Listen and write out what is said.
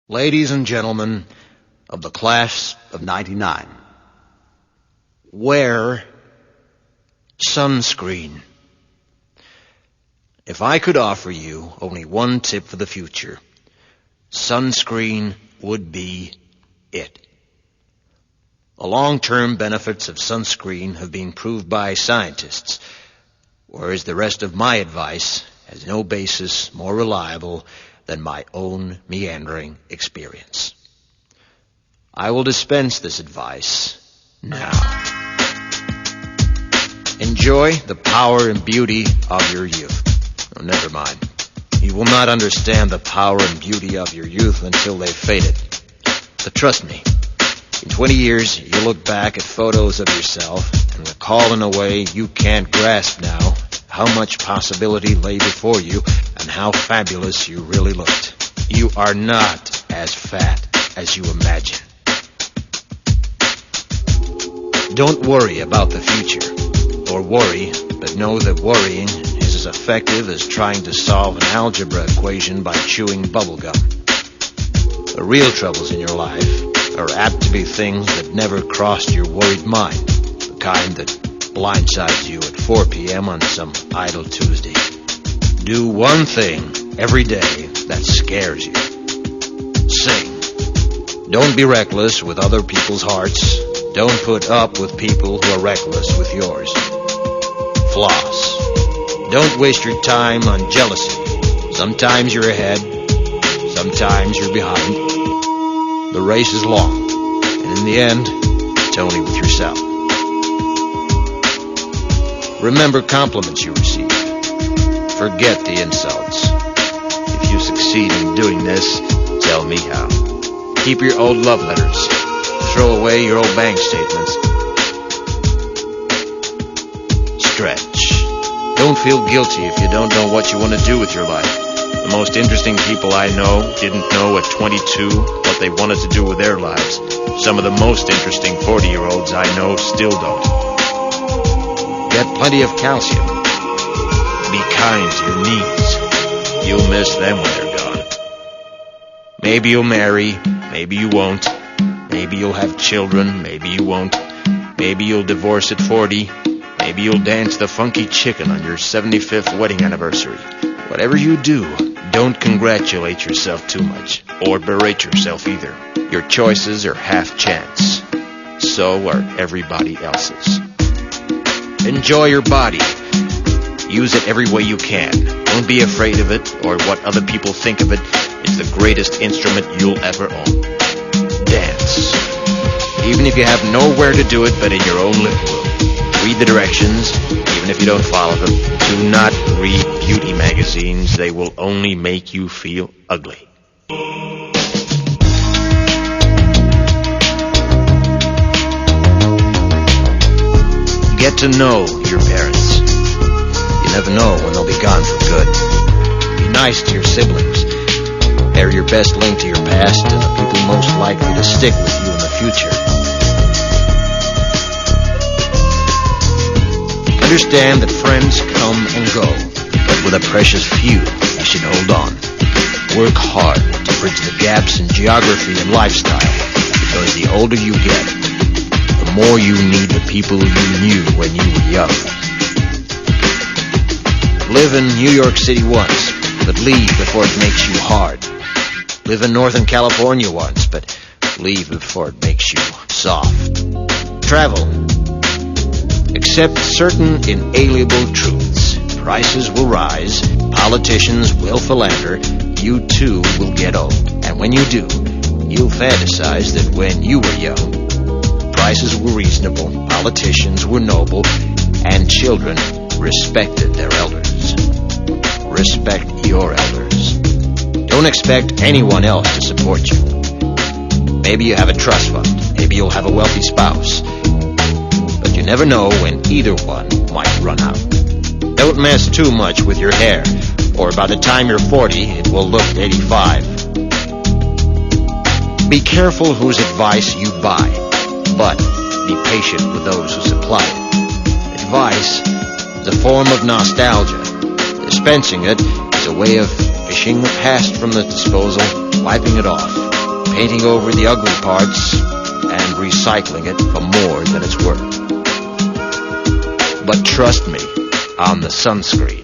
Ladies and gentlemen of the class of '99, wear sunscreen. If I could offer you only one tip for the future, sunscreen would be it. The long-term benefits of sunscreen have been proved by scientists, whereas the rest of my advice has no basis more reliable than my own meandering experience. I will dispense this advice now. Enjoy the power and beauty of your youth. Oh, never mind. You will not understand the power and beauty of your youth until they've faded. But trust me, in 20 years, you'll look back at photos of yourself and recall in a way you can't grasp now how much possibility lay before you and how fabulous you really looked. You are not as fat as you imagine. Don't worry about the future, or worry, but know that worrying is as effective as trying to solve an algebra equation by chewing bubblegum. The real troubles in your life are apt to be things that never crossed your worried mind, the kind that blindsides you at 4 p.m. on some idle Tuesday. Do one thing every day that scares you. Sing. Don't be reckless with other people's hearts. Don't put up with people who are reckless with yours. Floss. Don't waste your time on jealousy. Sometimes you're ahead, sometimes you're behind. The race is long, and in the end, it's only with yourself. Remember compliments you receive. Forget the insults. If you succeed in doing this, tell me how. Keep your old love letters. Throw away your old bank statements. Stretch. Don't feel guilty if you don't know what you want to do with your life. The most interesting people I know didn't know at 22 what they wanted to do with their lives. Some of the most interesting 40-year-olds I know still don't. Get plenty of calcium. Be kind to your knees. You'll miss them when they're gone. Maybe you'll marry, maybe you won't. Maybe you'll have children, maybe you won't. Maybe you'll divorce at 40. Maybe you'll dance the funky chicken on your 75th wedding anniversary. Whatever you do, don't congratulate yourself too much, or berate yourself either. Your choices are half chance. So are everybody else's. Enjoy your body. Use it every way you can. Don't be afraid of it or what other people think of it. It's the greatest instrument you'll ever own. Dance. Even if you have nowhere to do it but in your own living room. Read the directions, even if you don't follow them. Do not read beauty magazines. They will only make you feel ugly. Get to know your parents. You never know when they'll be gone for good. Be nice to your siblings. They're your best link to your past and the people most likely to stick with you in the future. Understand that friends come and go, but with a precious few, you should hold on. Work hard to bridge the gaps in geography and lifestyle, because the older you get, the more you need the people you knew when you were young. Live in New York City once, but leave before it makes you hard. Live in Northern California once, but leave before it makes you soft. Travel. Accept certain inalienable truths. Prices will rise, politicians will philander, you too will get old. And when you do, you'll fantasize that when you were young, prices were reasonable, politicians were noble, and children respected their elders. Respect your elders. Don't expect anyone else to support you. Maybe you have a trust fund. Maybe you'll have a wealthy spouse. But you never know when either one might run out. Don't mess too much with your hair, or by the time you're 40, it will look 85. Be careful whose advice you buy, but be patient with those who supply it. Advice is a form of nostalgia. Dispensing it is a way of fishing the past from the disposal, wiping it off. painting over the ugly parts and recycling it for more than it's worth. But trust me on the sunscreen.